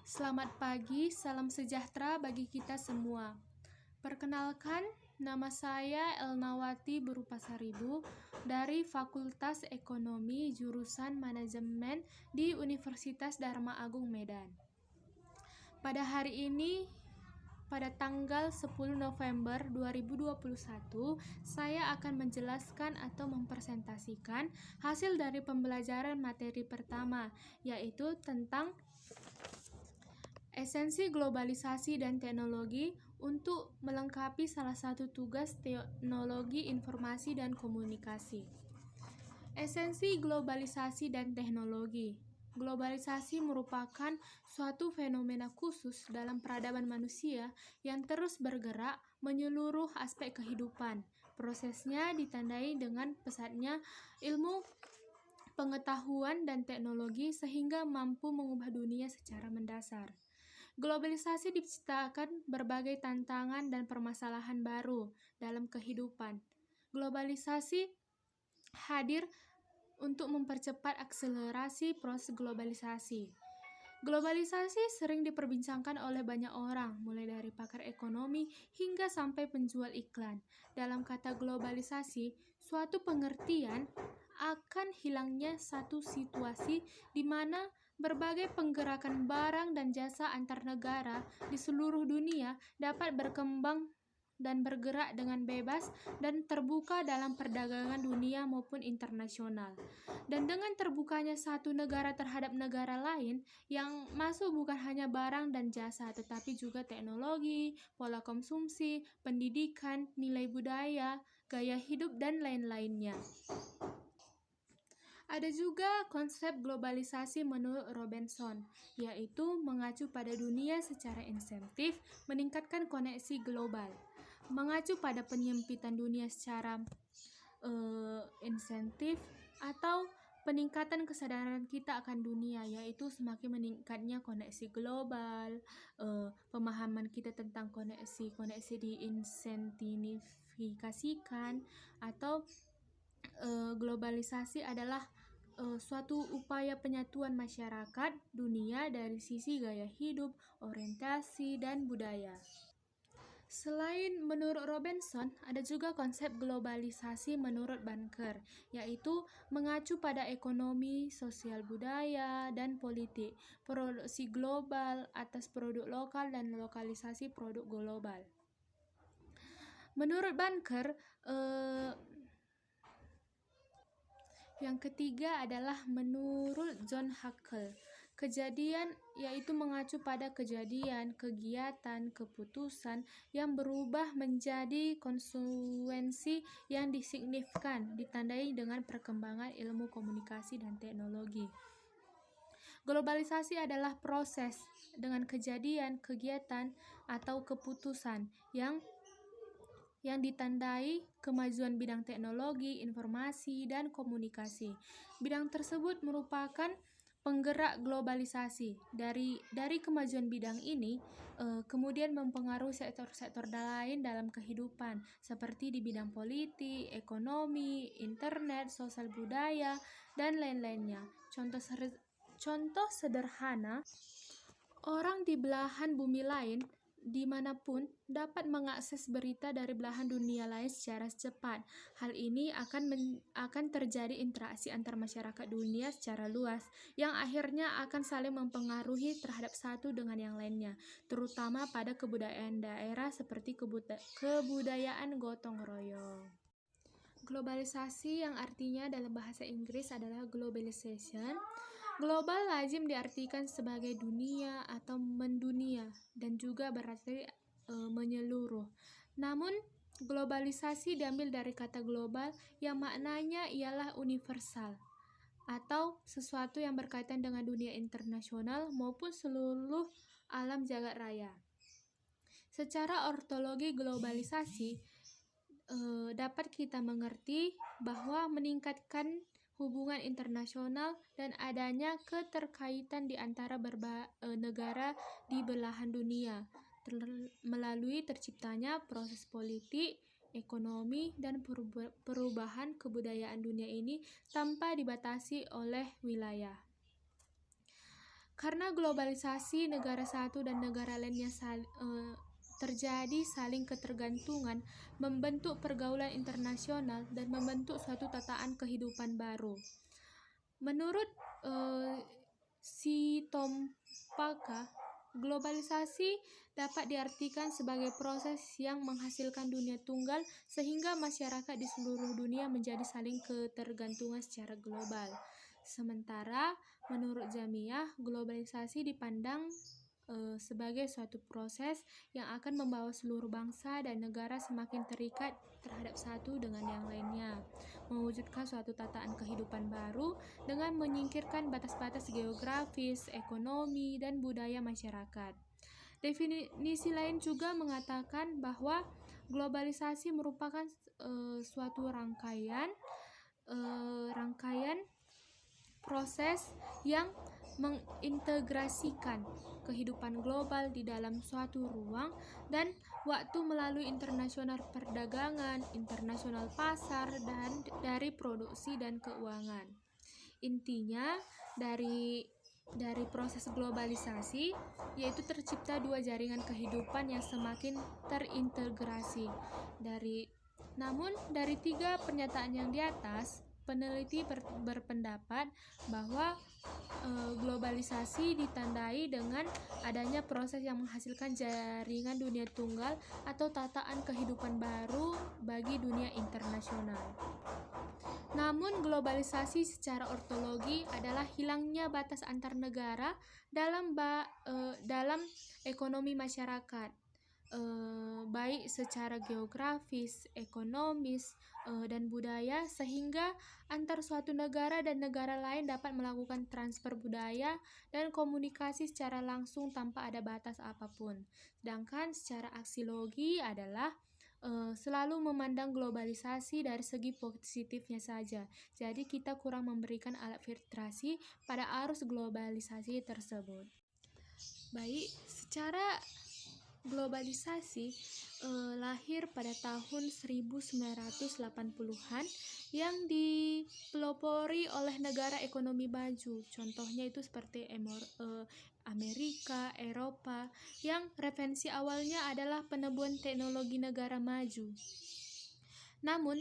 Selamat pagi, salam sejahtera bagi kita semua. Perkenalkan, nama saya Elnawati Berupasaribu dari Fakultas Ekonomi jurusan Manajemen di Universitas Dharma Agung Medan. Pada hari ini, pada tanggal 10 November 2021, saya akan menjelaskan atau mempresentasikan hasil dari pembelajaran materi pertama, yaitu tentang esensi globalisasi dan teknologi untuk melengkapi salah satu tugas teknologi informasi dan komunikasi. Esensi globalisasi dan teknologi. Globalisasi merupakan suatu fenomena khusus dalam peradaban manusia yang terus bergerak menyeluruh aspek kehidupan. Prosesnya ditandai dengan pesatnya ilmu pengetahuan dan teknologi sehingga mampu mengubah dunia secara mendasar. Globalisasi diciptakan berbagai tantangan dan permasalahan baru dalam kehidupan. Globalisasi hadir untuk mempercepat akselerasi proses globalisasi. Globalisasi sering diperbincangkan oleh banyak orang, mulai dari pakar ekonomi hingga sampai penjual iklan. Dalam kata globalisasi, suatu pengertian akan hilangnya satu situasi di mana berbagai penggerakan barang dan jasa antar negara di seluruh dunia dapat berkembang dan bergerak dengan bebas dan terbuka dalam perdagangan dunia maupun internasional. Dan dengan terbukanya satu negara terhadap negara lain, yang masuk bukan hanya barang dan jasa, tetapi juga teknologi, pola konsumsi, pendidikan, nilai budaya, gaya hidup, dan lain-lainnya. Ada juga konsep globalisasi menurut Robinson, yaitu mengacu pada dunia secara insentif, meningkatkan koneksi global. Mengacu pada penyempitan dunia secara insentif atau peningkatan kesadaran kita akan dunia, yaitu semakin meningkatnya koneksi global, pemahaman kita tentang koneksi diinsentifikasikan, atau globalisasi adalah suatu upaya penyatuan masyarakat dunia dari sisi gaya hidup, orientasi, dan budaya. Selain menurut Robinson, ada juga konsep globalisasi menurut Banker, yaitu mengacu pada ekonomi, sosial budaya, dan politik, produksi global atas produk lokal, dan lokalisasi produk global. Menurut Banker, yang ketiga adalah menurut John Haeckel, kejadian yaitu mengacu pada kejadian, kegiatan, keputusan yang berubah menjadi konsekuensi yang signifikan, ditandai dengan perkembangan ilmu komunikasi dan teknologi. Globalisasi adalah proses dengan kejadian, kegiatan, atau keputusan yang ditandai kemajuan bidang teknologi, informasi, dan komunikasi. Bidang tersebut merupakan penggerak globalisasi. Dari kemajuan bidang ini, kemudian mempengaruhi sektor-sektor lain dalam kehidupan, seperti di bidang politik, ekonomi, internet, sosial budaya, dan lain-lainnya. Contoh sederhana, orang di belahan bumi lain dimanapun dapat mengakses berita dari belahan dunia lain secara cepat. Hal ini akan terjadi interaksi antar masyarakat dunia secara luas, yang akhirnya akan saling mempengaruhi terhadap satu dengan yang lainnya, terutama pada kebudayaan daerah seperti kebudayaan gotong royong. Globalisasi yang artinya dalam bahasa Inggris adalah globalization. Global lazim diartikan sebagai dunia atau mendunia dan juga berarti menyeluruh. Namun, globalisasi diambil dari kata global yang maknanya ialah universal atau sesuatu yang berkaitan dengan dunia internasional maupun seluruh alam jagat raya. Secara ortologi globalisasi dapat kita mengerti bahwa meningkatkan hubungan internasional dan adanya keterkaitan di antara negara di belahan dunia melalui terciptanya proses politik, ekonomi, dan perubahan kebudayaan dunia ini tanpa dibatasi oleh wilayah. Karena globalisasi, negara satu dan negara lainnya terjadi saling ketergantungan, membentuk pergaulan internasional dan membentuk suatu tataan kehidupan baru. Menurut Sitompaka, globalisasi dapat diartikan sebagai proses yang menghasilkan dunia tunggal sehingga masyarakat di seluruh dunia menjadi saling ketergantungan secara global. Sementara menurut Jamiyah, globalisasi dipandang sebagai suatu proses yang akan membawa seluruh bangsa dan negara semakin terikat terhadap satu dengan yang lainnya, mewujudkan suatu tataan kehidupan baru dengan menyingkirkan batas-batas geografis, ekonomi, dan budaya masyarakat. Definisi lain juga mengatakan bahwa globalisasi merupakan suatu rangkaian proses yang mengintegrasikan kehidupan global di dalam suatu ruang dan waktu melalui internasional perdagangan, internasional pasar, dan dari produksi dan keuangan. Intinya dari proses globalisasi yaitu tercipta dua jaringan kehidupan yang semakin terintegrasi. Namun dari tiga pernyataan yang di atas, peneliti berpendapat bahwa globalisasi ditandai dengan adanya proses yang menghasilkan jaringan dunia tunggal atau tataan kehidupan baru bagi dunia internasional. Namun globalisasi secara ontologi adalah hilangnya batas antar negara dalam ekonomi masyarakat, baik secara geografis, ekonomis, dan budaya, sehingga antar suatu negara dan negara lain dapat melakukan transfer budaya dan komunikasi secara langsung tanpa ada batas apapun. Sedangkan secara aksiologi adalah selalu memandang globalisasi dari segi positifnya saja. Jadi kita kurang memberikan alat filtrasi pada arus globalisasi tersebut. Baik, secara globalisasi lahir pada tahun 1980-an yang dipelopori oleh negara ekonomi maju. Contohnya itu seperti Amerika, Eropa, yang referensi awalnya adalah penemuan teknologi negara maju. Namun,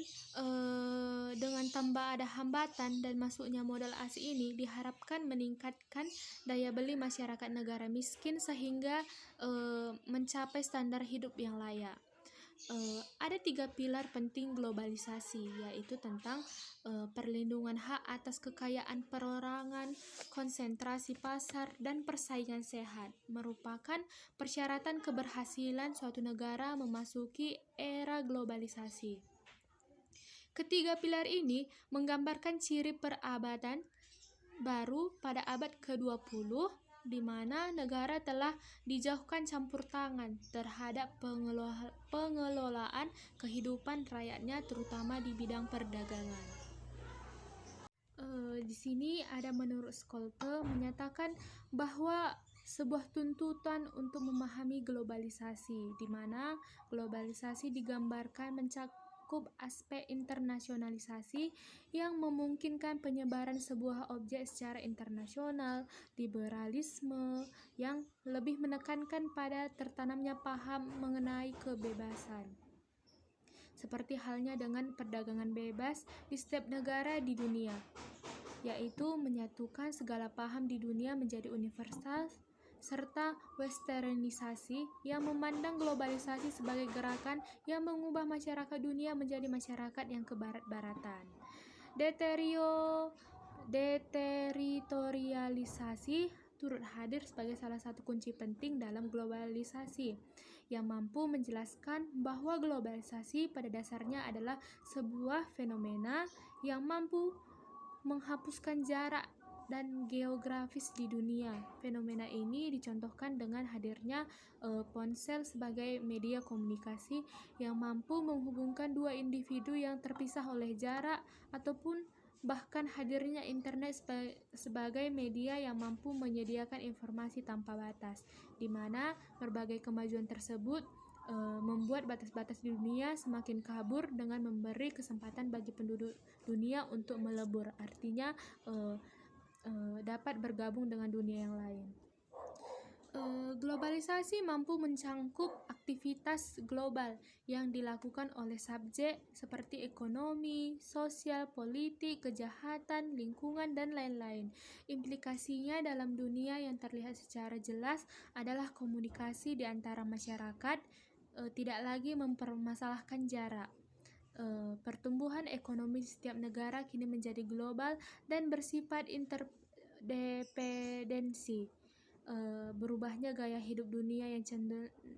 dengan tambah ada hambatan dan masuknya modal asing ini diharapkan meningkatkan daya beli masyarakat negara miskin sehingga mencapai standar hidup yang layak. Ada 3 pilar penting globalisasi, yaitu tentang perlindungan hak atas kekayaan perorangan, konsentrasi pasar, dan persaingan sehat, merupakan persyaratan keberhasilan suatu negara memasuki era globalisasi. Ketiga pilar ini menggambarkan ciri peradaban baru pada abad ke-20, di mana negara telah dijauhkan campur tangan terhadap pengelolaan kehidupan rakyatnya, terutama di bidang perdagangan. Di sini ada menurut Scholpe menyatakan bahwa sebuah tuntutan untuk memahami globalisasi, di mana globalisasi digambarkan mencakup aspek internasionalisasi yang memungkinkan penyebaran sebuah objek secara internasional, liberalisme yang lebih menekankan pada tertanamnya paham mengenai kebebasan. Seperti halnya dengan perdagangan bebas di setiap negara di dunia, yaitu menyatukan segala paham di dunia menjadi universal, serta westernisasi yang memandang globalisasi sebagai gerakan yang mengubah masyarakat dunia menjadi masyarakat yang kebarat-baratan. Deteritorialisasi turut hadir sebagai salah satu kunci penting dalam globalisasi, yang mampu menjelaskan bahwa globalisasi pada dasarnya adalah sebuah fenomena yang mampu menghapuskan jarak dan geografis di dunia. Fenomena ini dicontohkan dengan hadirnya ponsel sebagai media komunikasi yang mampu menghubungkan dua individu yang terpisah oleh jarak, ataupun bahkan hadirnya internet sebagai media yang mampu menyediakan informasi tanpa batas, di mana berbagai kemajuan tersebut membuat batas-batas di dunia semakin kabur dengan memberi kesempatan bagi penduduk dunia untuk melebur. Artinya dapat bergabung dengan dunia yang lain. Globalisasi mampu mencangkup aktivitas global yang dilakukan oleh subjek seperti ekonomi, sosial, politik, kejahatan, lingkungan, dan lain-lain. Implikasinya dalam dunia yang terlihat secara jelas adalah komunikasi di antara masyarakat, tidak lagi mempermasalahkan jarak. Pertumbuhan ekonomi di setiap negara kini menjadi global dan bersifat interdependensi. Berubahnya gaya hidup dunia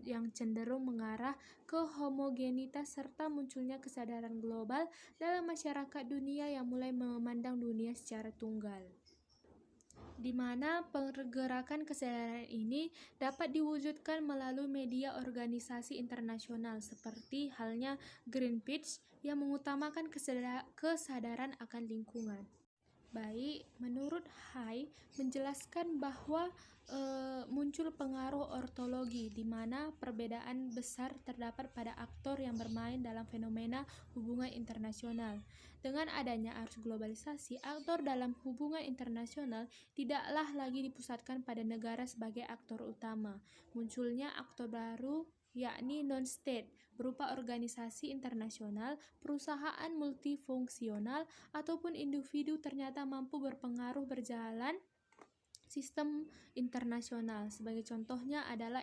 yang cenderung mengarah ke homogenitas serta munculnya kesadaran global dalam masyarakat dunia yang mulai memandang dunia secara tunggal, di mana pergerakan kesadaran ini dapat diwujudkan melalui media organisasi internasional seperti halnya Greenpeace yang mengutamakan kesadaran akan lingkungan. Baik, menurut Hai menjelaskan bahwa muncul pengaruh ortologi di mana perbedaan besar terdapat pada aktor yang bermain dalam fenomena hubungan internasional. Dengan adanya arus globalisasi, aktor dalam hubungan internasional tidaklah lagi dipusatkan pada negara sebagai aktor utama. Munculnya aktor baru yakni non-state berupa organisasi internasional, perusahaan multifungsional, ataupun individu ternyata mampu berpengaruh berjalan sistem internasional. Sebagai contohnya adalah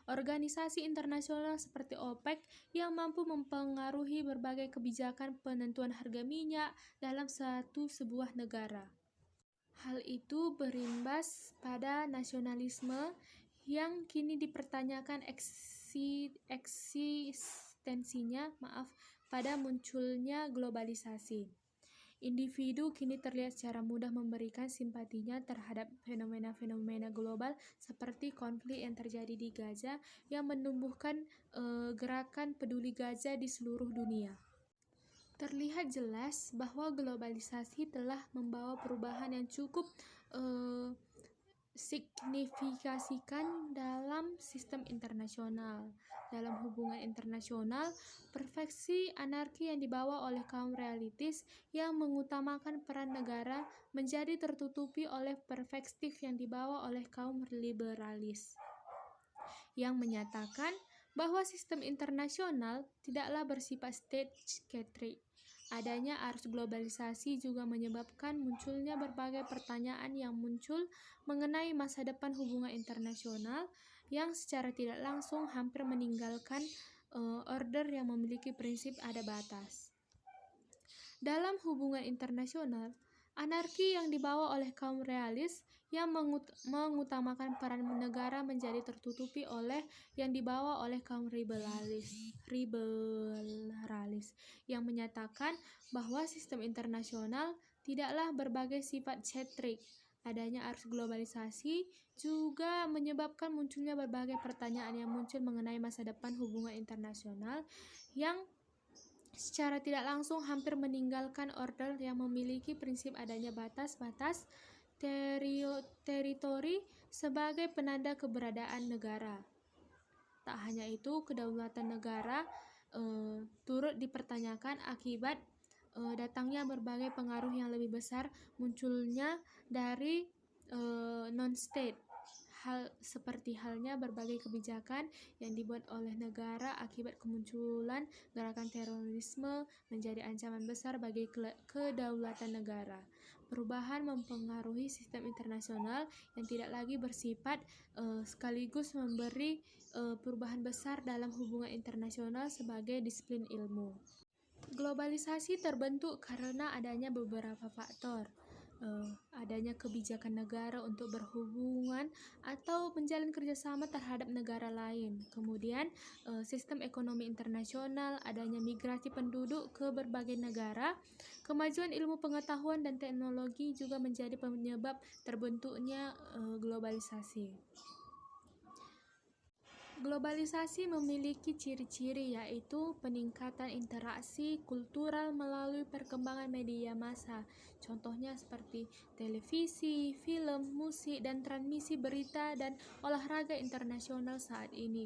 organisasi internasional seperti OPEC yang mampu mempengaruhi berbagai kebijakan penentuan harga minyak dalam sebuah negara. Hal itu berimbas pada nasionalisme yang kini dipertanyakan eksistensinya pada munculnya globalisasi. Individu kini terlihat secara mudah memberikan simpatinya terhadap fenomena-fenomena global seperti konflik yang terjadi di Gaza yang menumbuhkan gerakan peduli Gaza di seluruh dunia. Terlihat jelas bahwa globalisasi telah membawa perubahan yang cukup signifikan dalam sistem internasional. Dalam hubungan internasional, perfeksi anarki yang dibawa oleh kaum realistis yang mengutamakan peran negara menjadi tertutupi oleh perspektif yang dibawa oleh kaum liberalis yang menyatakan bahwa sistem internasional tidaklah bersifat state-centric. Adanya arus globalisasi juga menyebabkan munculnya berbagai pertanyaan yang muncul mengenai masa depan hubungan internasional yang secara tidak langsung hampir meninggalkan order yang memiliki prinsip ada batas. Dalam hubungan internasional, anarki yang dibawa oleh kaum realis yang mengutamakan peran negara menjadi tertutupi oleh yang dibawa oleh kaum liberalis yang menyatakan bahwa sistem internasional tidaklah berbagai sifat centric. Adanya arus globalisasi juga menyebabkan munculnya berbagai pertanyaan yang muncul mengenai masa depan hubungan internasional yang secara tidak langsung hampir meninggalkan order yang memiliki prinsip adanya batas-batas teritori sebagai penanda keberadaan negara. Tak hanya itu, kedaulatan negara turut dipertanyakan akibat datangnya berbagai pengaruh yang lebih besar munculnya dari non-state, seperti halnya berbagai kebijakan yang dibuat oleh negara akibat kemunculan gerakan terorisme menjadi ancaman besar bagi kedaulatan negara. Perubahan mempengaruhi sistem internasional yang tidak lagi bersifat sekaligus memberi perubahan besar dalam hubungan internasional sebagai disiplin ilmu. Globalisasi terbentuk karena adanya beberapa faktor. Adanya kebijakan negara untuk berhubungan atau menjalin kerjasama terhadap negara lain. Kemudian sistem ekonomi internasional, adanya migrasi penduduk ke berbagai negara. Kemajuan ilmu pengetahuan dan teknologi juga menjadi penyebab terbentuknya globalisasi. Globalisasi memiliki ciri-ciri yaitu peningkatan interaksi kultural melalui perkembangan media massa. Contohnya seperti televisi, film, musik, dan transmisi berita dan olahraga internasional saat ini.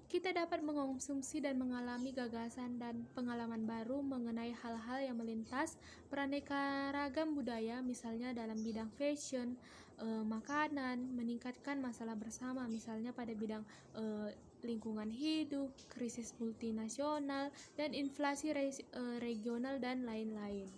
Kita dapat mengonsumsi dan mengalami gagasan dan pengalaman baru mengenai hal-hal yang melintas beraneka ragam budaya, misalnya dalam bidang fashion, makanan, meningkatkan masalah bersama, misalnya pada bidang lingkungan hidup, krisis multinasional, dan inflasi regional, dan lain-lain.